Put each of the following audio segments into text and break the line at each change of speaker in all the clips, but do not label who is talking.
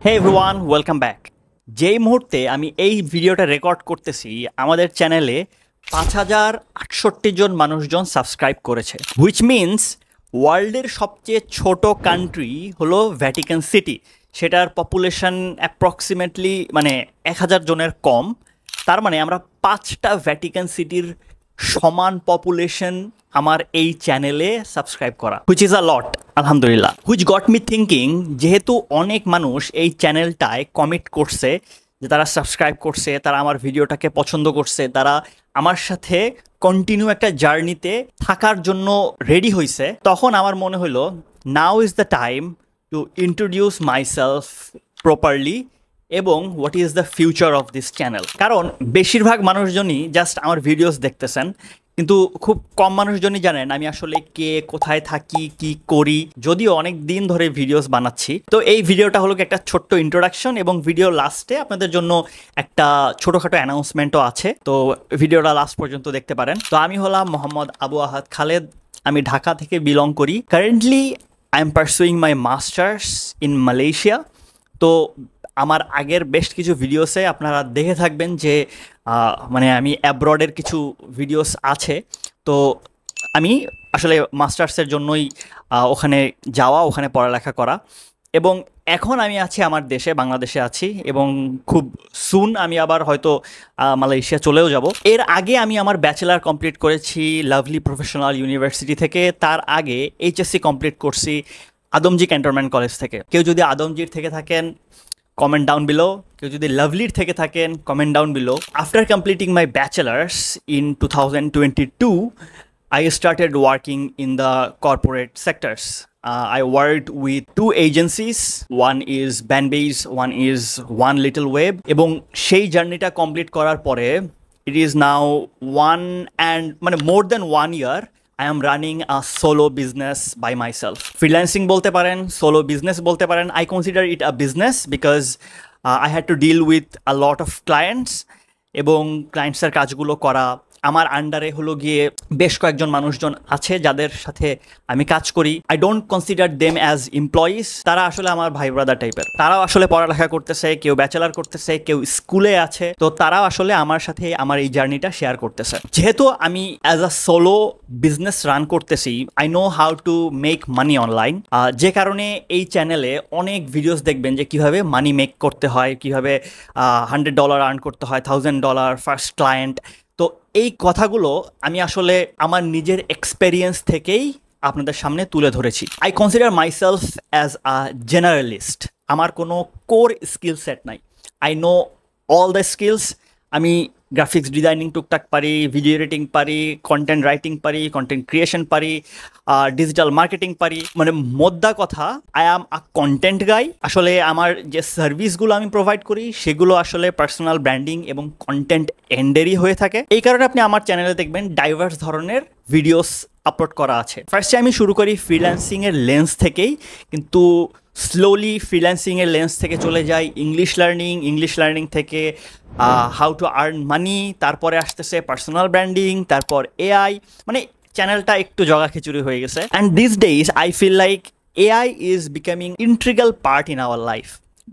হে everyone, welcome back. যেই মুহূর্তে আমি এই ভিডিওটা রেকর্ড করতেছি, আমাদের চ্যানেলে ৫,০৬৮ জন মানুষজন সাবস্ক্রাইব করেছে, হুইচ মিনস ওয়ার্ল্ডের সবচেয়ে ছোট কান্ট্রি হলো ভ্যাটিকান সিটি। সেটার পপুলেশন অ্যাপ্রক্সিমেটলি ১,০০০ জনের কম। তার মানে আমরা ৫টা ভ্যাটিকান সিটির সমান পপুলেশন আমার এই চ্যানেলে সাবস্ক্রাইব করা, হুইচ ইজ আ লট, আলহামদুলিল্লাহ। হুইচ গট মি থিঙ্কিং, যেহেতু অনেক মানুষ এই চ্যানেলটায় কমিট করছে যে তারা সাবস্ক্রাইব করছে, তারা আমার ভিডিওটাকে পছন্দ করছে, তারা আমার সাথে কন্টিনিউ একটা জার্নিতে থাকার জন্য রেডি হয়েছে, তখন আমার মনে হলো now is the time to introduce myself properly এবং what is the future of this channel. কারণ বেশিরভাগ মানুষজনই জাস্ট আমার ভিডিওস দেখতেছেন, কিন্তু খুব কম মানুষজনই জানেন আমি আসলে কে, কোথায় থাকি, কি করি। যদিও অনেক দিন ধরে ভিডিওস বানাচ্ছি, তো এই ভিডিওটা হলো একটা ছোট্ট ইন্ট্রোডাকশন এবং ভিডিও লাস্টে আপনাদের জন্য একটা ছোটোখাটো অ্যানাউন্সমেন্টও আছে, তো ভিডিওটা লাস্ট পর্যন্ত দেখতে পারেন। তো আমি হলাম মোহাম্মদ আবু আহাদ খালেদ, আমি ঢাকা থেকে বিলং করি। Currently I am pursuing my masters in Malaysia. তো আমার আগের বেশ কিছু ভিডিওসে আপনারা দেখে থাকবেন যে আমি অ্যাব্রডের কিছু ভিডিওস আছে। তো আমি আসলে মাস্টার্সের জন্যই ওখানে যাওয়া, ওখানে পড়ালেখা করা, এবং এখন আমি আছি আমার দেশে, বাংলাদেশে আছি, এবং খুব সুন আমি আবার হয়তো মালয়েশিয়া চলেও যাব। এর আগে আমি আমার ব্যাচেলার কমপ্লিট করেছি লাভলি প্রফেশনাল ইউনিভার্সিটি থেকে। তার আগে এইচএসসি কমপ্লিট করছি আদমজি ক্যান্টনমেন্ট কলেজ থেকে। কেউ যদি আদমজির থেকে থাকেন, comment down below. কেউ যদি লাভলির থেকে থাকেন, comment down below. After completing my bachelor's in 2022, I started working in the corporate sectors. I worked with two agencies. One is Banbase, one is One Little Web. এবং সেই জার্নিটা complete করার পরে it is now more than 1 year I am running a solo business by myself. Freelancing bolte paren, solo business bolte paren. I consider it a business because I had to deal with a lot of clients এবং ক্লায়েন্টসের কাজগুলো করা। আমার আন্ডারে হলো গিয়ে বেশ কয়েকজন মানুষজন আছে যাদের সাথে আমি কাজ করি। I don't consider them as employees. তারা আসলে আমার ভাই ব্রাদার টাইপের। তারাও আসলে পড়ালেখা করতেছে, কেউ ব্যাচেলার করতেছে, কেউ স্কুলে আছে। তো তারাও আসলে আমার সাথে আমার এই জার্নিটা শেয়ার করতেছে। যেহেতু আমি as a solo business run করতেছি, I know how to make money online. যে কারণে এই চ্যানেলে অনেক ভিডিওস দেখবেন যে কীভাবে মানি মেক করতে হয়, কীভাবে $100 আর্ন করতে হয়, $1000 ফার্স্ট ক্লায়েন্ট। তো এই কথাগুলো আমি আসলে আমার নিজের এক্সপেরিয়েন্স থেকেই আপনাদের সামনে তুলে ধরেছি। I consider myself as a generalist. আমার কোনো কোর স্কিল সেট নাই। I know all the skills. আমি গ্রাফিক্স ডিজাইনিং টুকটাক পারি, ভিডিও এডিটিং পারি, কন্টেন্ট রাইটিং পারি, কন্টেন্ট ক্রিয়েশন পারি, ডিজিটাল মার্কেটিং পারি। মোদ্দা কথা, আই অ্যাম আ কন্টেন্ট গাই। আসলে আমার যে সার্ভিসগুলো আমি প্রোভাইড করি সেগুলো আসলে পার্সোনাল ব্র্যান্ডিং এবং কন্টেন্ট এন্ডেরই হয়ে থাকে। এই কারণে আপনি আমার চ্যানেলে দেখবেন ডাইভার্স ধরনের ভিডিওস আপলোড করা আছে। ফার্স্টে আমি শুরু করি ফ্রিল্যান্সিংয়ের লেন্স থেকেই, কিন্তু স্লোলি ফ্রিল্যান্সিংয়ের লেন্স থেকে চলে যাই ইংলিশ লার্নিং থেকে হাউ টু আর্ন মানি, তারপরে আসতেছে পার্সোনাল ব্র্যান্ডিং, তারপর এআই। চ্যানেলটা একটু জগা খিচুড়ি হয়ে গেছে। And these days I feel like AI is becoming integral part in our life,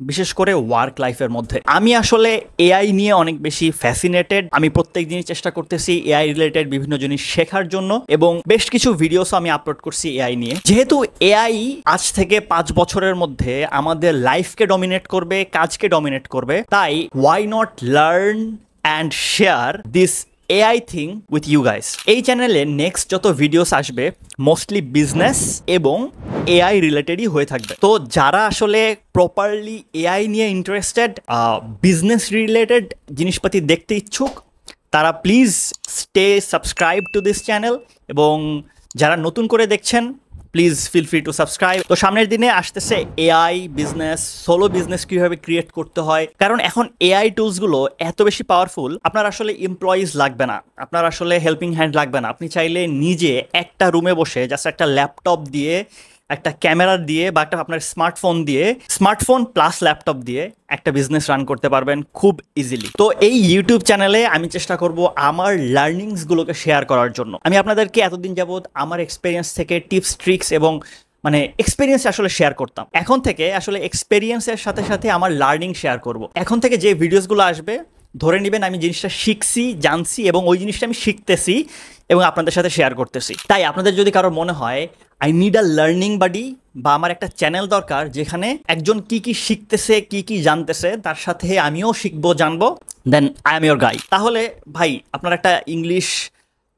বিশেষ করে ওয়ার্ক লাইফের মধ্যে। আমি আসলে এআই নিয়ে অনেক বেশি ফ্যাসিনেটেড। আমি প্রত্যেক দিনই চেষ্টা করতেছি এআই রিলেটেড বিভিন্ন জিনিস শেখার জন্য, এবং বেশ কিছু ভিডিওসও আমি আপলোড করছি এআই নিয়ে। যেহেতু এআই আজ থেকে 5 বছরের মধ্যে আমাদের লাইফকে ডমিনেট করবে, কাজকে ডমিনেট করবে, তাই why not learn and share this AI thing with you guys. এই চ্যানেলে নেক্সট যত ভিডিওস আসবে মোস্টলি বিজনেস এবং এআই রিলেটেডই হয়ে থাকবে। তো যারা আসলে প্রপারলি এআই নিয়ে ইন্টারেস্টেড, বিজনেস রিলেটেড জিনিসপাতি দেখতে ইচ্ছুক, তারা please stay subscribe to this channel, এবং যারা নতুন করে দেখছেন please feel free to subscribe. তো সামনের দিনে আসতেছে এআই বিজনেস, সোলো বিজনেস কীভাবে ক্রিয়েট করতে হয়। কারণ এখন এআই টুলসগুলো এত বেশি পাওয়ারফুল, আপনার আসলে এমপ্লয়িজ লাগবে না, আপনার আসলে হেল্পিং হ্যান্ড লাগবে না। আপনি চাইলে নিজে একটা রুমে বসে জাস্ট একটা ল্যাপটপ দিয়ে, একটা ক্যামেরা দিয়ে, বা আপনার স্মার্টফোন প্লাস ল্যাপটপ দিয়ে একটা বিজনেস রান করতে পারবেন খুব ইজিলি। তো এই ইউটিউব চ্যানেলে আমি চেষ্টা করব আমার লার্নিংসগুলোকে শেয়ার করার জন্য। আমি আপনাদেরকে এতদিন যাবৎ আমার এক্সপিরিয়েন্স থেকে টিপস, ট্রিক্স এবং মানে এক্সপিরিয়েন্স আসলে শেয়ার করতাম। এখন থেকে আসলে এক্সপিরিয়েন্সের সাথে সাথে আমার লার্নিং শেয়ার করব। এখন থেকে যে ভিডিওসগুলো আসবে ধরে নেবেন আমি জিনিসটা শিখছি, জানছি এবং ওই জিনিসটা আমি শিখতেছি এবং আপনাদের সাথে শেয়ার করতেছি। তাই আপনাদের যদি কারোর মনে হয় আই নিড আ লার্নিং বাডি বা আমার একটা চ্যানেল দরকার যেখানে একজন কি কি শিখতেছে, কি কি জানতেছে, তার সাথে আমিও শিখবো, জানবো, দেন আই এম ইয়োর গাই। তাহলে ভাই আপনার একটা ইংলিশ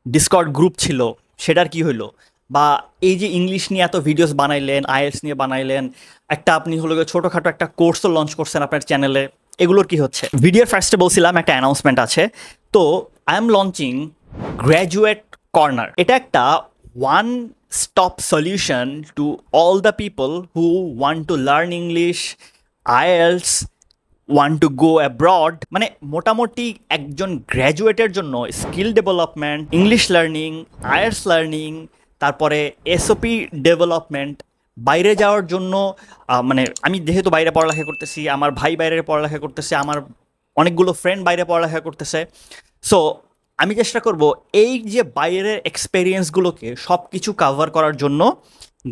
ডিসকর্ড গ্রুপ ছিল, সেটার কি হইলো? বা এই যে ইংলিশ নিয়ে এত ভিডিওস বানাইলেন, আইএলটিএস নিয়ে বানাইলেন, একটা আপনি হলো ছোটোখাটো একটা কোর্সও লঞ্চ করছেন আপনার চ্যানেলে, এগুলোর কি হচ্ছে? ভিডিওর ফার্স্টে বলছিলাম একটা অ্যানাউন্সমেন্ট আছে। তো I am launching graduate corner. এটা একটা one stop solution to all the people who want to learn English, IELTS, want to go abroad. মানে মোটামুটি একজন গ্র্যাজুয়েটের জন্য skill development, English learning, IELTS learning, তারপরে এসওপি ডেভেলপমেন্ট, বাইরে যাওয়ার জন্য মানে আমি যেহেতু বাইরে পড়ালেখা করতেছি, আমার ভাই বাইরে পড়ালেখা করতেছে, আমার অনেকগুলো ফ্রেন্ড বাইরে পড়ালেখা করতেছে। সো আমি চেষ্টা করব এই যে বাইরের এক্সপেরিয়েন্সগুলোকে সব কিছু কাভার করার জন্য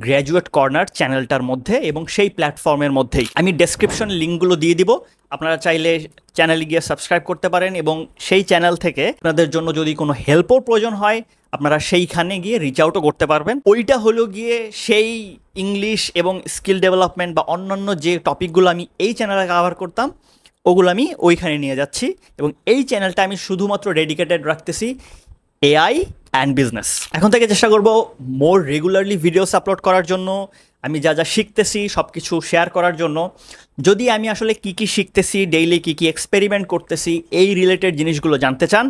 গ্র্যাজুয়েট কর্নার চ্যানেলটার মধ্যে এবং সেই প্ল্যাটফর্মের মধ্যেই। আমি ডেসক্রিপশন লিঙ্কগুলো দিয়ে দিব, আপনারা চাইলে চ্যানেলে গিয়ে সাবস্ক্রাইব করতে পারেন এবং সেই চ্যানেল থেকে আপনাদের জন্য যদি কোনো হেল্পও প্রয়োজন হয় আপনারা সেইখানে গিয়ে রিচ আউটও করতে পারবেন। ওইটা হলো গিয়ে সেই ইংলিশ এবং স্কিল ডেভেলপমেন্ট বা অন্যান্য যে টপিকগুলো আমি এই চ্যানেলে কাভার করতাম ওগুলো আমি ওইখানে নিয়ে যাচ্ছি এবং এই চ্যানেলটা আমি শুধুমাত্র ডেডিকেটেড রাখতেছি এআই অ্যান্ড বিজনেস। এখন থেকে চেষ্টা করব মোর রেগুলারলি ভিডিওস আপলোড করার জন্য, আমি যা যা শিখতেছি সব কিছু শেয়ার করার জন্য। যদি আমি আসলে কি কি শিখতেছি, ডেইলি কি কি এক্সপেরিমেন্ট করতেছি, এই রিলেটেড জিনিসগুলো জানতে চান,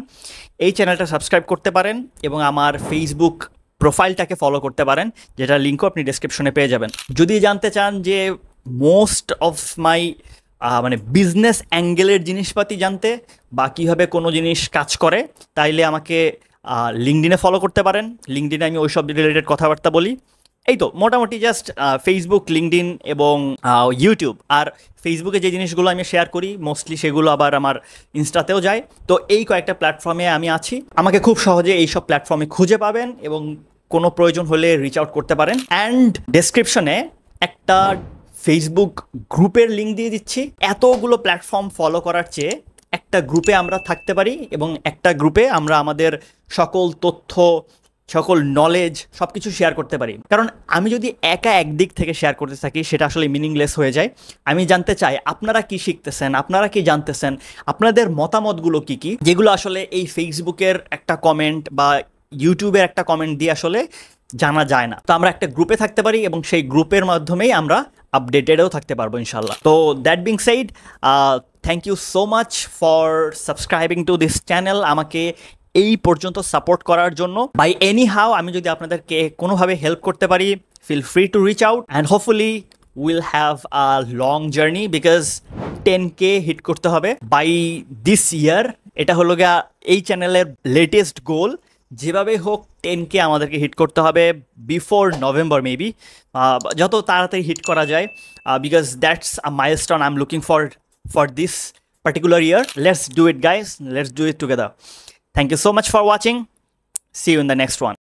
এই চ্যানেলটা সাবস্ক্রাইব করতে পারেন এবং আমার ফেসবুক প্রোফাইলটাকে ফলো করতে পারেন, যেটা লিঙ্কও আপনি ডেসক্রিপশনে পেয়ে যাবেন। যদি জানতে চান যে মোস্ট অফ মাই মানে বিজনেস অ্যাঙ্গেলের জিনিসপাতি জানতে বা কীভাবে কোনো জিনিস কাজ করে, তাইলে আমাকে লিঙ্কডিনে ফলো করতে পারেন। লিঙ্কডিনে আমি ওইসব রিলেটেড কথাবার্তা বলি। এই তো মোটামুটি জাস্ট ফেসবুক, লিঙ্কডিন এবং ইউটিউব। আর ফেসবুকে যে জিনিসগুলো আমি শেয়ার করি মোস্টলি সেগুলো আবার আমার ইনস্টাতেও যায়। তো এই কয়েকটা প্ল্যাটফর্মে আমি আছি, আমাকে খুব সহজে এইসব প্ল্যাটফর্মে খুঁজে পাবেন এবং কোনো প্রয়োজন হলে রিচ আউট করতে পারেন। অ্যান্ড ডেসক্রিপশনে একটা ফেসবুক গ্রুপের লিঙ্ক দিয়ে দিচ্ছি। এতগুলো প্ল্যাটফর্ম ফলো করার চেয়ে একটা গ্রুপে আমরা থাকতে পারি এবং একটা গ্রুপে আমরা আমাদের সকল তথ্য, সকল নলেজ সব কিছু শেয়ার করতে পারি। কারণ আমি যদি একা একদিক থেকে শেয়ার করতে থাকি সেটা আসলে মিনিংলেস হয়ে যায়। আমি জানতে চাই আপনারা কি শিখতেছেন, আপনারা কি জানতেছেন, আপনাদের মতামতগুলো কি কি, যেগুলো আসলে এই ফেসবুকের একটা কমেন্ট বা ইউটিউবের একটা কমেন্ট দিয়ে আসলে জানা যায় না। তো আমরা একটা গ্রুপে থাকতে পারি এবং সেই গ্রুপের মাধ্যমেই আমরা আপডেটেডও থাকতে পারবো ইনশাল্লাহ। তো that being said, thank you so much for subscribing to this channel, আমাকে এই পর্যন্ত সাপোর্ট করার জন্য। বাই এনি হাউ আমি যদি আপনাদেরকে কোনোভাবে হেল্প করতে পারি, feel free to reach out and hopefully will have a long journey because 10K hit করতে হবে বাই দিস ইয়ার। এটা হলো গিয়া এই চ্যানেলের লেটেস্ট গোল। যেভাবে হোক 10K আমাদেরকে হিট করতে হবে বিফোর নভেম্বর মেবি, যত তাড়াতাড়ি হিট করা যায়, because that's a milestone I am looking for this particular year. Let's do it guys, let's do it together. Thank you so much for watching. See you in the next one.